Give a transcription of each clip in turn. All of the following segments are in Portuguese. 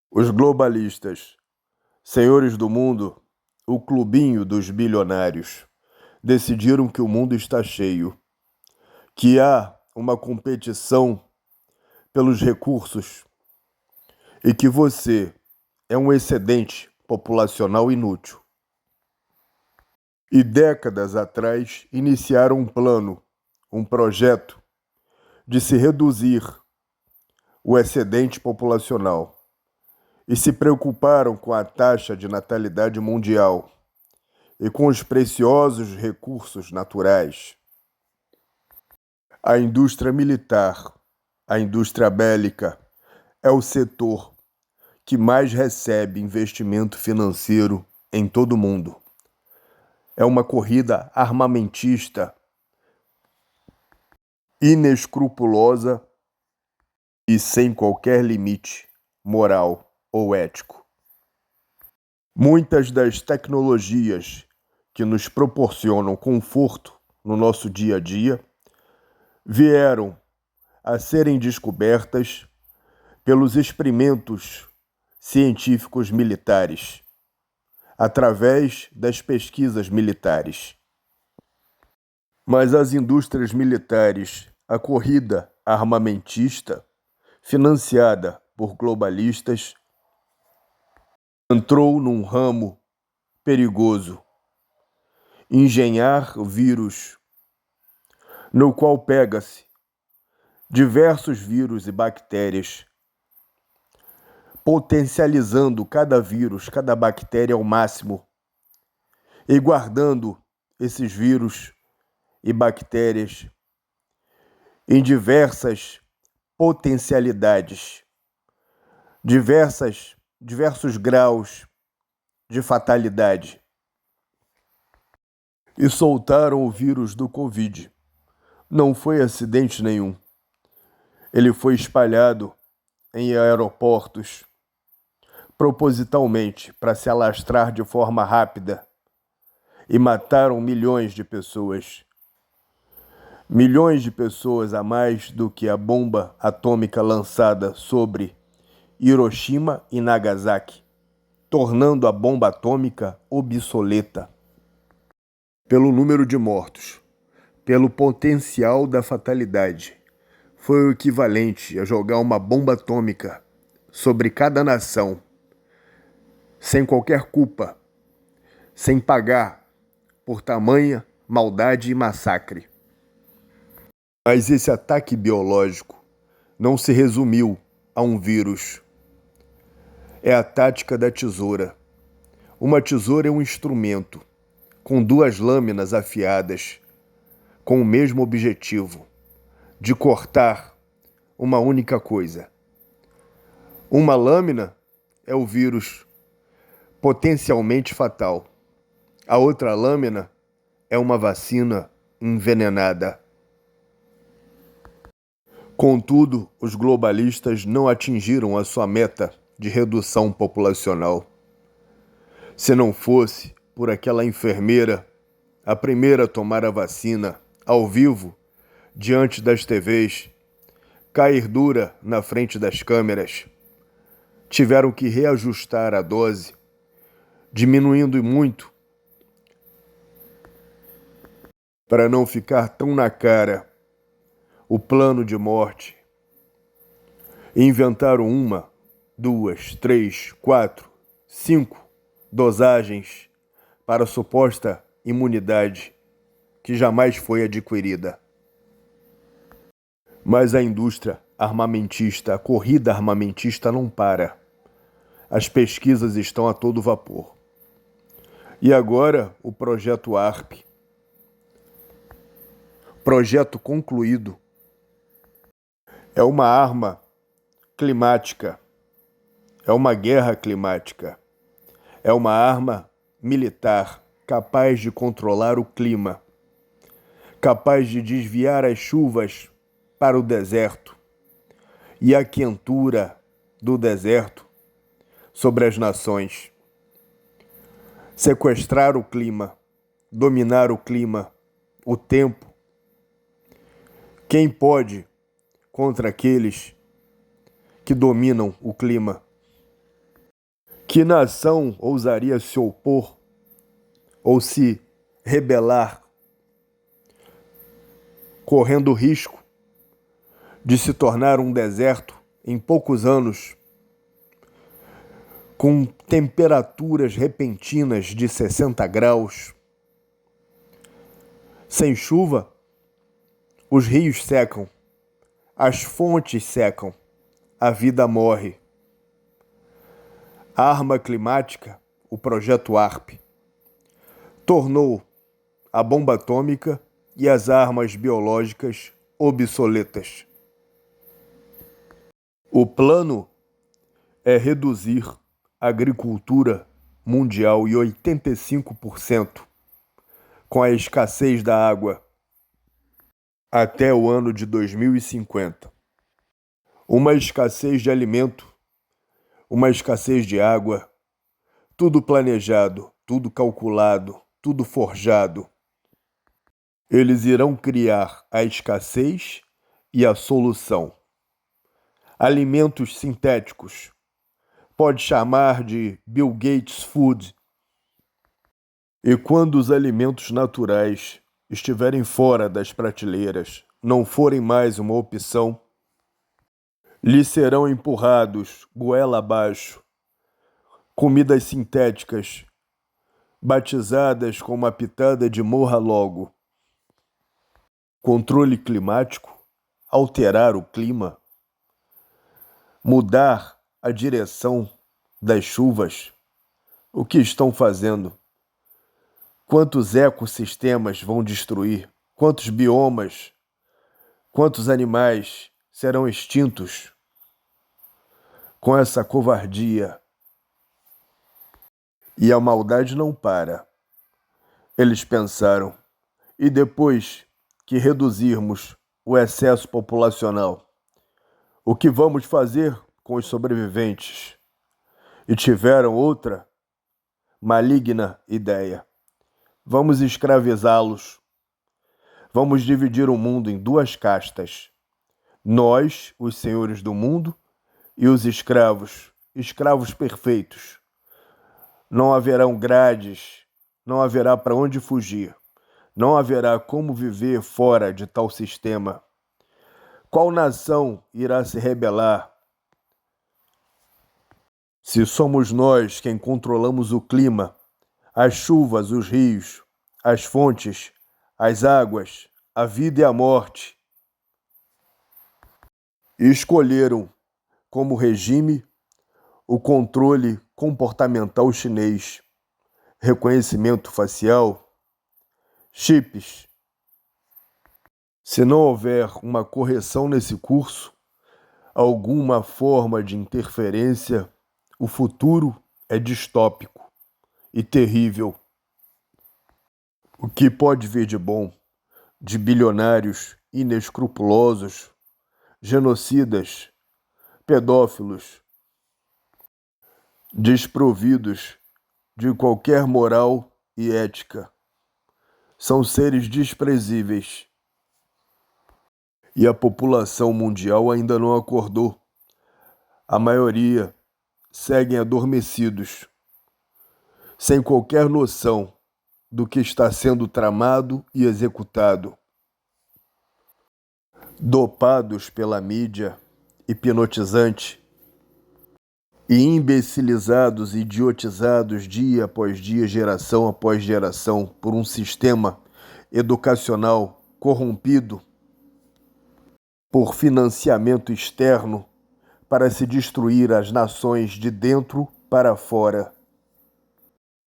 Os globalistas, senhores do mundo, o clubinho dos bilionários, decidiram que o mundo está cheio, que há uma competição pelos recursos e que você é um excedente populacional inútil. E décadas atrás iniciaram um plano, um projeto de se reduzir o excedente populacional e se preocuparam com a taxa de natalidade mundial e com os preciosos recursos naturais. A indústria militar, a indústria bélica, é o setor que mais recebe investimento financeiro em todo o mundo. É uma corrida armamentista inescrupulosa e sem qualquer limite moral ou ético. Muitas das tecnologias que nos proporcionam conforto no nosso dia a dia vieram a serem descobertas pelos experimentos científicos militares, através das pesquisas militares. Mas as indústrias militares, a corrida armamentista, financiada por globalistas, entrou num ramo perigoso, engenhar vírus, no qual pega-se diversos vírus e bactérias, potencializando cada vírus, cada bactéria ao máximo e guardando esses vírus e bactérias em diversas potencialidades, diversos graus de fatalidade. E soltaram o vírus do Covid. Não foi acidente nenhum. Ele foi espalhado em aeroportos, propositalmente para se alastrar de forma rápida, e mataram milhões de pessoas. Milhões de pessoas a mais do que a bomba atômica lançada sobre Hiroshima e Nagasaki, tornando a bomba atômica obsoleta. Pelo número de mortos, pelo potencial da fatalidade, foi o equivalente a jogar uma bomba atômica sobre cada nação, sem qualquer culpa, sem pagar por tamanha maldade e massacre. Mas esse ataque biológico não se resumiu a um vírus. É a tática da tesoura. Uma tesoura é um instrumento com duas lâminas afiadas, com o mesmo objetivo, de cortar uma única coisa. Uma lâmina é o vírus potencialmente fatal. A outra lâmina é uma vacina envenenada. Contudo, os globalistas não atingiram a sua meta de redução populacional. Se não fosse por aquela enfermeira, a primeira a tomar a vacina, ao vivo, diante das TVs, cair dura na frente das câmeras, tiveram que reajustar a dose, diminuindo muito, para não ficar tão na cara o plano de morte. Inventaram 1, 2, 3, 4, 5 dosagens para a suposta imunidade que jamais foi adquirida. Mas a indústria armamentista, a corrida armamentista não para. As pesquisas estão a todo vapor. E agora o projeto ARP, projeto concluído, é uma arma climática, é uma guerra climática, é uma arma militar capaz de controlar o clima, capaz de desviar as chuvas para o deserto e a quentura do deserto sobre as nações. Sequestrar o clima, dominar o clima, o tempo. Quem pode contra aqueles que dominam o clima? Que nação ousaria se opor ou se rebelar, correndo o risco de se tornar um deserto em poucos anos, com temperaturas repentinas de 60 graus? Sem chuva, os rios secam, as fontes secam, a vida morre. A arma climática, o projeto ARP, tornou a bomba atômica e as armas biológicas obsoletas. O plano é reduzir a agricultura mundial em 85% com a escassez da água até o ano de 2050. Uma escassez de alimento, uma escassez de água, tudo planejado, tudo calculado, tudo forjado. Eles irão criar a escassez e a solução. Alimentos sintéticos. Pode chamar de Bill Gates Food. E quando os alimentos naturais estiverem fora das prateleiras, não forem mais uma opção, lhes serão empurrados goela abaixo comidas sintéticas, batizadas com uma pitada de morra logo. Controle climático, alterar o clima, mudar a direção das chuvas. O que estão fazendo? Quantos ecossistemas vão destruir? Quantos biomas? Quantos animais serão extintos com essa covardia? E a maldade não para. Eles pensaram, e depois que reduzirmos o excesso populacional, o que vamos fazer com os sobreviventes? E tiveram outra maligna ideia. Vamos escravizá-los. Vamos dividir o mundo em duas castas. Nós, os senhores do mundo, e os escravos, escravos perfeitos. Não haverão grades, não haverá para onde fugir, não haverá como viver fora de tal sistema. Qual nação irá se rebelar? Se somos nós quem controlamos o clima, as chuvas, os rios, as fontes, as águas, a vida e a morte. E escolheram como regime o controle comportamental chinês, reconhecimento facial, chips. Se não houver uma correção nesse curso, alguma forma de interferência, o futuro é distópico e terrível. O que pode vir de bom, de bilionários inescrupulosos, genocidas, pedófilos, desprovidos de qualquer moral e ética. São seres desprezíveis. E a população mundial ainda não acordou. A maioria seguem adormecidos, sem qualquer noção do que está sendo tramado e executado. Dopados pela mídia hipnotizante e imbecilizados e idiotizados dia após dia, geração após geração, por um sistema educacional corrompido por financiamento externo para se destruir as nações de dentro para fora.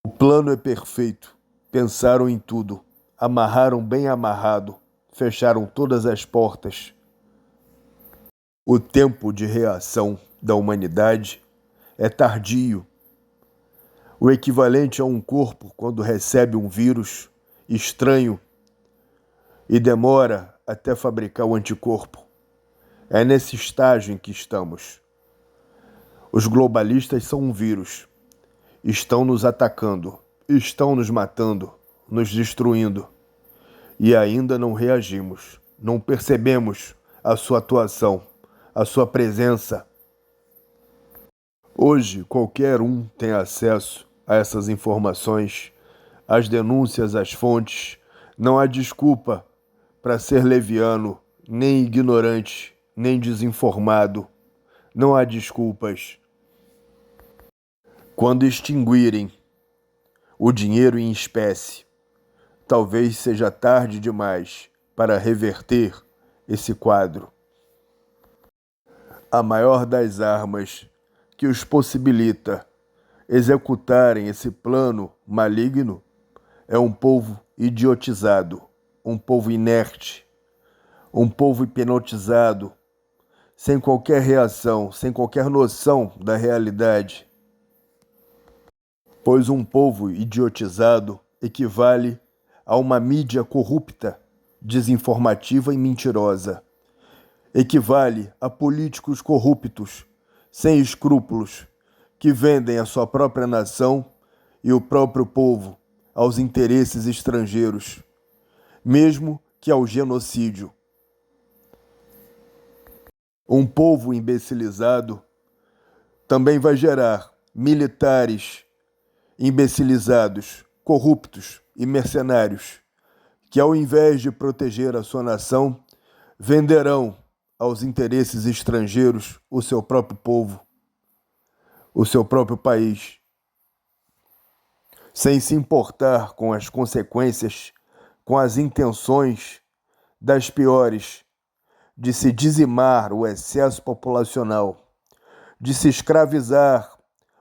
O plano é perfeito. Pensaram em tudo, amarraram bem amarrado, fecharam todas as portas. O tempo de reação da humanidade é tardio. O equivalente a um corpo quando recebe um vírus estranho e demora até fabricar o anticorpo. É nesse estágio em que estamos. Os globalistas são um vírus. Estão nos atacando, estão nos matando, nos destruindo. E ainda não reagimos, não percebemos a sua atuação, a sua presença. Hoje, qualquer um tem acesso a essas informações, às denúncias, às fontes. Não há desculpa para ser leviano, nem ignorante, nem desinformado. Não há desculpas. Quando extinguirem o dinheiro em espécie, talvez seja tarde demais para reverter esse quadro. A maior das armas que os possibilita executarem esse plano maligno é um povo idiotizado, um povo inerte, um povo hipnotizado, sem qualquer reação, sem qualquer noção da realidade. Pois um povo idiotizado equivale a uma mídia corrupta, desinformativa e mentirosa. Equivale a políticos corruptos, sem escrúpulos, que vendem a sua própria nação e o próprio povo aos interesses estrangeiros, mesmo que ao genocídio. Um povo imbecilizado também vai gerar militares imbecilizados, corruptos e mercenários, que ao invés de proteger a sua nação, venderão aos interesses estrangeiros o seu próprio povo, o seu próprio país, sem se importar com as consequências, com as intenções das piores, de se dizimar o excesso populacional, de se escravizar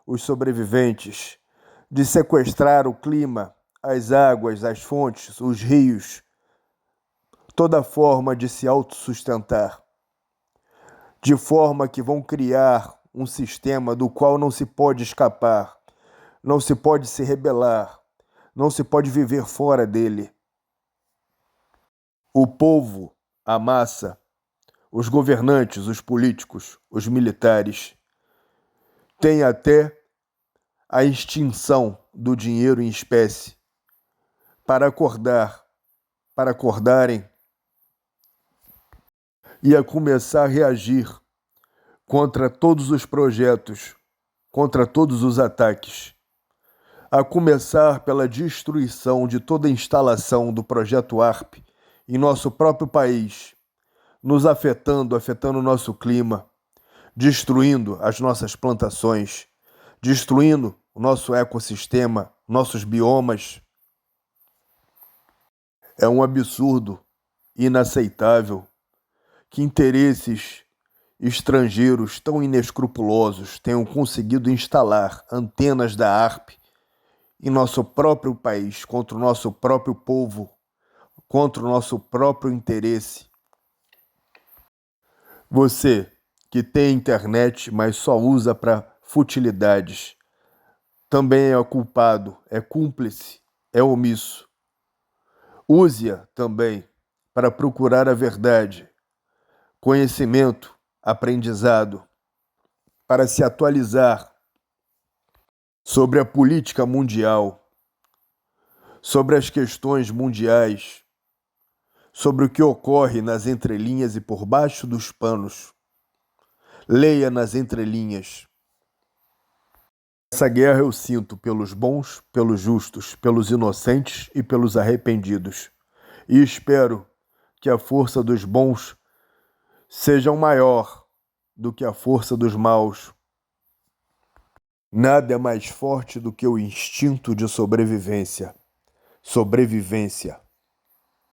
os sobreviventes, de sequestrar o clima, as águas, as fontes, os rios, toda forma de se autossustentar, de forma que vão criar um sistema do qual não se pode escapar, não se pode se rebelar, não se pode viver fora dele. O povo, a massa, os governantes, os políticos, os militares, têm até a extinção do dinheiro em espécie para acordarem e a começar a reagir contra todos os projetos, contra todos os ataques, a começar pela destruição de toda a instalação do projeto ARP em nosso próprio país, nos afetando o nosso clima, destruindo as nossas plantações, destruindo o nosso ecossistema, nossos biomas. É um absurdo, inaceitável, que interesses estrangeiros tão inescrupulosos tenham conseguido instalar antenas da ARP em nosso próprio país, contra o nosso próprio povo, contra o nosso próprio interesse. Você que tem internet, mas só usa para futilidades, também é culpado, é cúmplice, é omisso. Use-a também para procurar a verdade, conhecimento, aprendizado, para se atualizar sobre a política mundial, sobre as questões mundiais, sobre o que ocorre nas entrelinhas e por baixo dos panos. Leia nas entrelinhas. Essa guerra eu sinto pelos bons, pelos justos, pelos inocentes e pelos arrependidos. E espero que a força dos bons seja maior do que a força dos maus. Nada é mais forte do que o instinto de sobrevivência. Sobrevivência.